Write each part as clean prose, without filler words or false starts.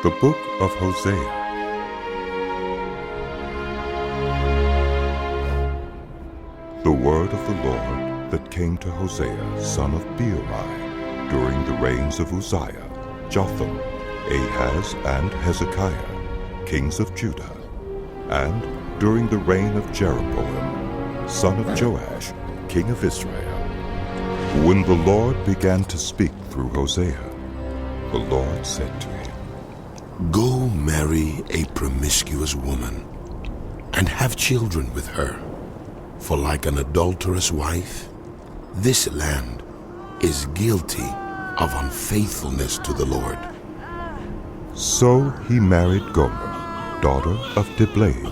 The Book of Hosea. The word of the Lord that came to Hosea, son of Beeri, during the reigns of Uzziah, Jotham, Ahaz, and Hezekiah, kings of Judah, and during the reign of Jeroboam, son of Joash, king of Israel. When the Lord began to speak through Hosea, the Lord said to him, "Go marry a promiscuous woman, and have children with her, for like an adulterous wife, this land is guilty of unfaithfulness to the Lord." So he married Gomer, daughter of Diblaim,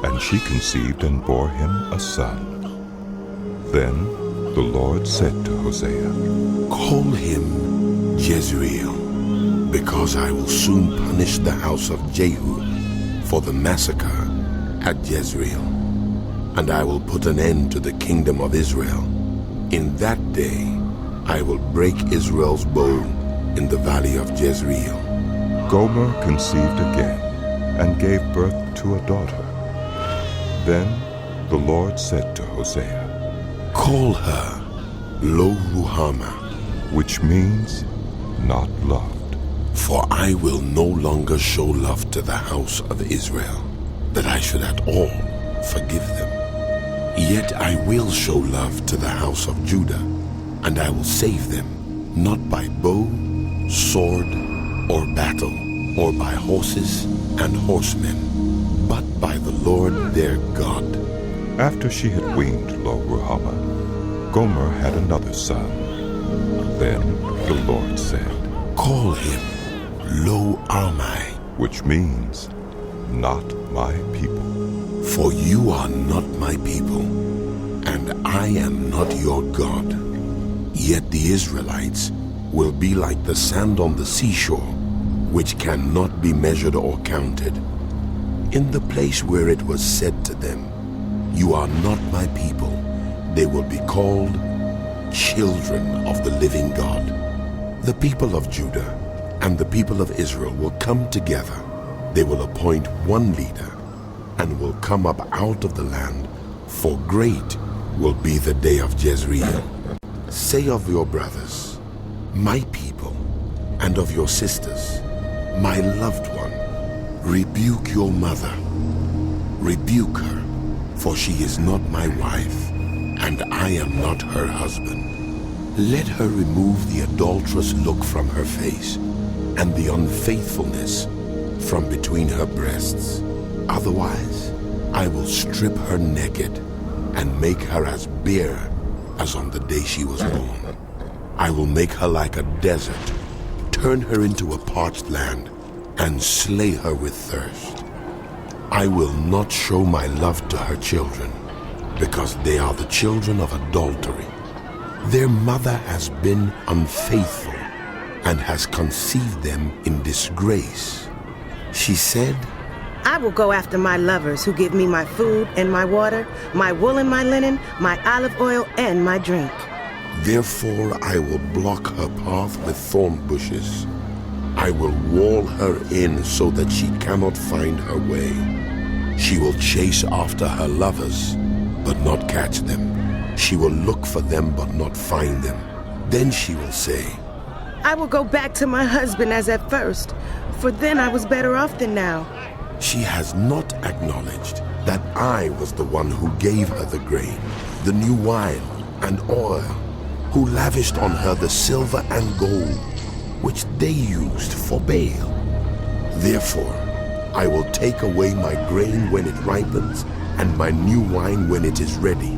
and she conceived and bore him a son. Then the Lord said to Hosea, "Call him Jezreel, because I will soon punish the house of Jehu for the massacre at Jezreel, and I will put an end to the kingdom of Israel. In that day I will break Israel's bow in the valley of Jezreel." Gomer conceived again and gave birth to a daughter. Then the Lord said to Hosea, "Call her Loruhamah, which means not loved. for I will no longer show love to the house of Israel, that I should at all forgive them. Yet I will show love to the house of Judah, and I will save them, not by bow, sword, or battle, or by horses and horsemen, but by the Lord their God." After she had weaned Loruhamah, Gomer had another son. Then the Lord said, "Call him Lo-ammi, which means not my people. for you are not my people, and I am not your God." Yet the Israelites will be like the sand on the seashore, which cannot be measured or counted. In the place where it was said to them, "You are not my people," they will be called children of the living God. The people of Judah and the people of Israel will come together. They will appoint one leader and will come up out of the land, for great will be the day of Jezreel. Say of your brothers, "My people," and of your sisters, "My loved one." Rebuke your mother. Rebuke her, for she is not my wife, and I am not her husband. Let her remove the adulterous look from her face, and the unfaithfulness from between her breasts. Otherwise, I will strip her naked and make her as bare as on the day she was born. I will make her like a desert, turn her into a parched land, and slay her with thirst. I will not show my love to her children, because they are the children of adultery. Their mother has been unfaithful and has conceived them in disgrace. She said, "I will go after my lovers who give me my food and my water, my wool and my linen, my olive oil and my drink." Therefore I will block her path with thorn bushes. I will wall her in so that she cannot find her way. She will chase after her lovers, but not catch them. She will look for them, but not find them. Then she will say, "I will go back to my husband as at first, for then I was better off than now." She has not acknowledged that I was the one who gave her the grain, the new wine and oil, who lavished on her the silver and gold, which they used for Baal. Therefore, I will take away my grain when it ripens, and my new wine when it is ready.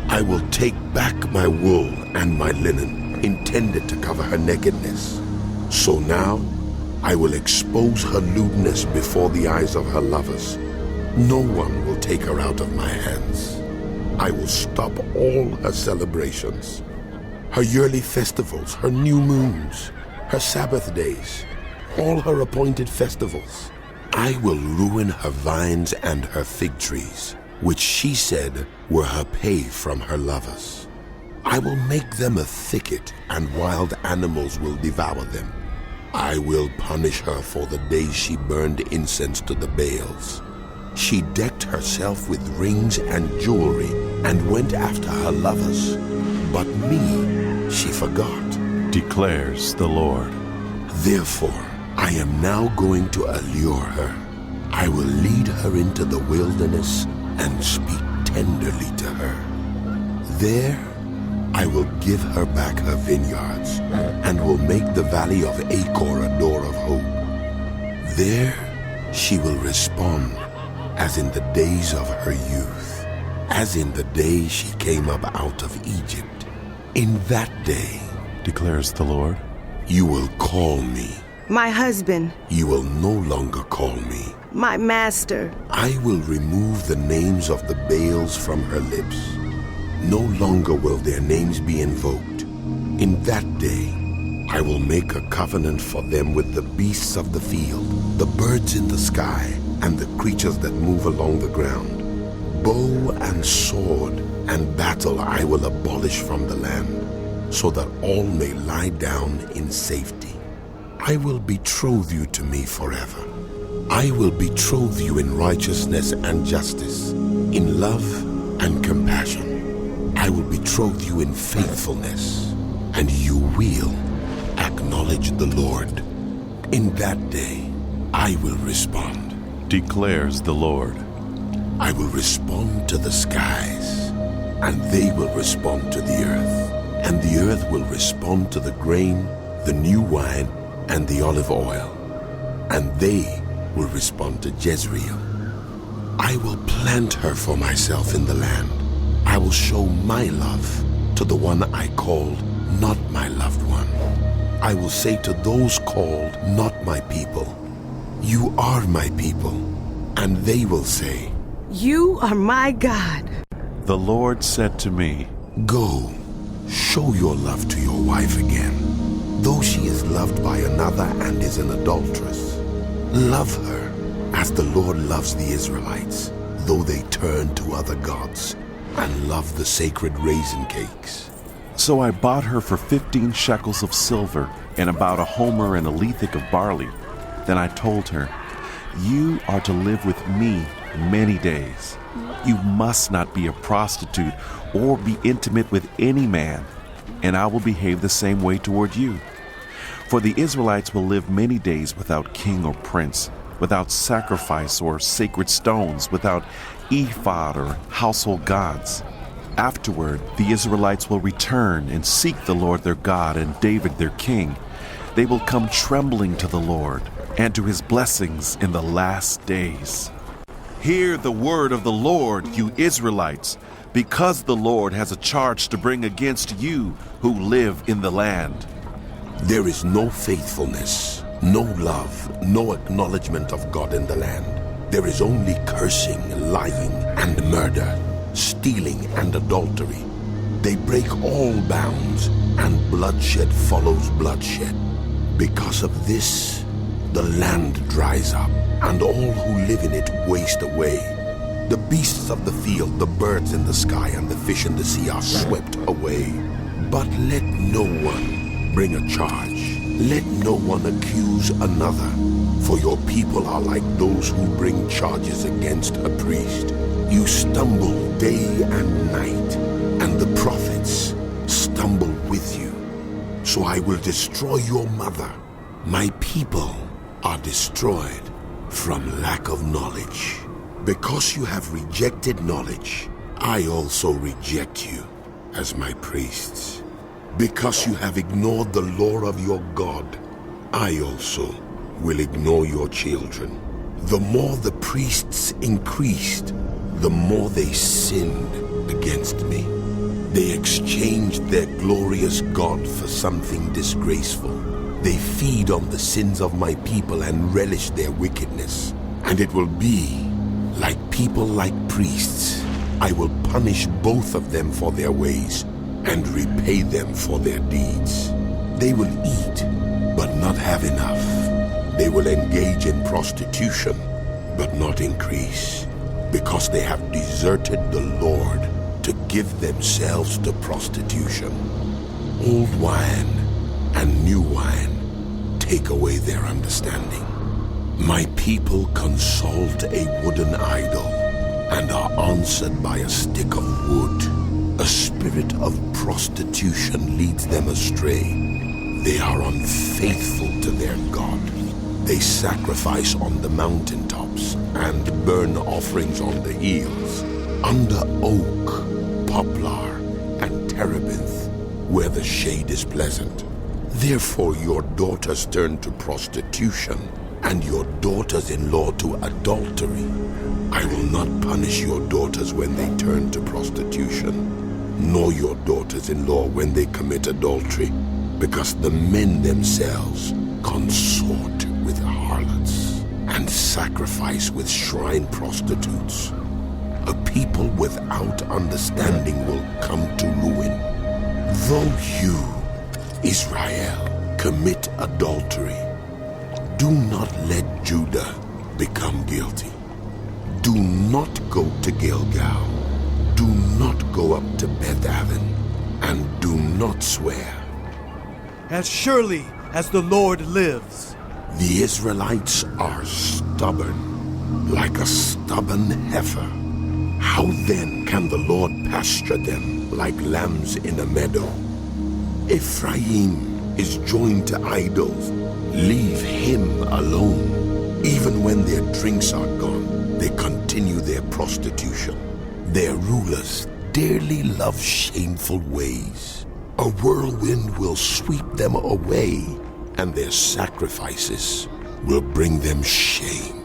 I will take back my wool and my linen, intended to cover her nakedness. So now I will expose her lewdness before the eyes of her lovers. No one will take her out of my hands. I will stop all her celebrations, her yearly festivals, her new moons, her Sabbath days, all her appointed festivals. I will ruin her vines and her fig trees, which she said were her pay from her lovers. I will make them a thicket, and wild animals will devour them. I will punish her for the days she burned incense to the Baals. She decked herself with rings and jewelry and went after her lovers. But me she forgot, declares the Lord. Therefore, I am now going to allure her. I will lead her into the wilderness and speak tenderly to her. There, I will give her back her vineyards and will make the valley of Achor a door of hope. There, she will respond as in the days of her youth, as in the day she came up out of Egypt. In that day, declares the Lord, you will call me. My husband. You will no longer call me. My master. I will remove the names of the Baals from her lips. No longer will their names be invoked. In that day, I will make a covenant for them with the beasts of the field, the birds in the sky, and the creatures that move along the ground. Bow and sword and battle I will abolish from the land, so that all may lie down in safety. I will betroth you to me forever. I will betroth you in righteousness and justice, in love and compassion. I will betroth you in faithfulness, and you will acknowledge the Lord. In that day, I will respond, declares the Lord. I will respond to the skies, and they will respond to the earth, and the earth will respond to the grain, the new wine, and the olive oil, and they will respond to Jezreel. I will plant her for myself in the land. I will show my love to the one I called not my loved one. I will say to those called not my people, you are my people, and they will say, you are my God. The Lord said to me, go, show your love to your wife again, though she is loved by another and is an adulteress. Love her as the Lord loves the Israelites, though they turn to other gods and love the sacred raisin cakes. So I bought her for 15 shekels of silver and about a homer and a lethek of barley. Then I told her, you are to live with me many days. You must not be a prostitute or be intimate with any man, and I will behave the same way toward you. For the Israelites will live many days without king or prince, without sacrifice or sacred stones, without ephod or household gods. Afterward, the Israelites will return and seek the Lord their God and David their king. They will come trembling to the Lord and to his blessings in the last days. Hear the word of the Lord, you Israelites, because the Lord has a charge to bring against you who live in the land. There is no faithfulness, no love, no acknowledgement of God in the land. There is only cursing, lying, and murder, stealing and adultery. They break all bounds, and bloodshed follows bloodshed. Because of this, the land dries up, and all who live in it waste away. The beasts of the field, the birds in the sky, and the fish in the sea are swept away. But let no one bring a charge. Let no one accuse another, for your people are like those who bring charges against a priest. You stumble day and night, and the prophets stumble with you. So I will destroy your mother. My people are destroyed from lack of knowledge. Because you have rejected knowledge, I also reject you as my priests. Because you have ignored the law of your God, I also will ignore your children. The more the priests increased, the more they sinned against me. They exchanged their glorious God for something disgraceful. They feed on the sins of my people and relish their wickedness. And it will be like people like priests. I will punish both of them for their ways and repay them for their deeds. They will eat, but not have enough. They will engage in prostitution, but not increase, because they have deserted the Lord to give themselves to prostitution. Old wine and new wine take away their understanding. My people consult a wooden idol and are answered by a stick of wood. A spirit of prostitution leads them astray. They are unfaithful to their God. They sacrifice on the mountaintops and burn offerings on the hills, under oak, poplar, and terebinth, where the shade is pleasant. Therefore your daughters turn to prostitution, and your daughters-in-law to adultery. I will not punish your daughters when they turn to prostitution, nor your daughters-in-law when they commit adultery, because the men themselves consort with harlots and sacrifice with shrine prostitutes. A people without understanding will come to ruin. Though you, Israel, commit adultery, do not let Judah become guilty. Do not go to Gilgal. Do not go up to Beth-aven, and do not swear. As surely as the Lord lives. The Israelites are stubborn, like a stubborn heifer. How then can the Lord pasture them like lambs in a meadow? Ephraim is joined to idols. Leave him alone. Even when their drinks are gone, they continue their prostitution. Their rulers dearly love shameful ways. A whirlwind will sweep them away, and their sacrifices will bring them shame.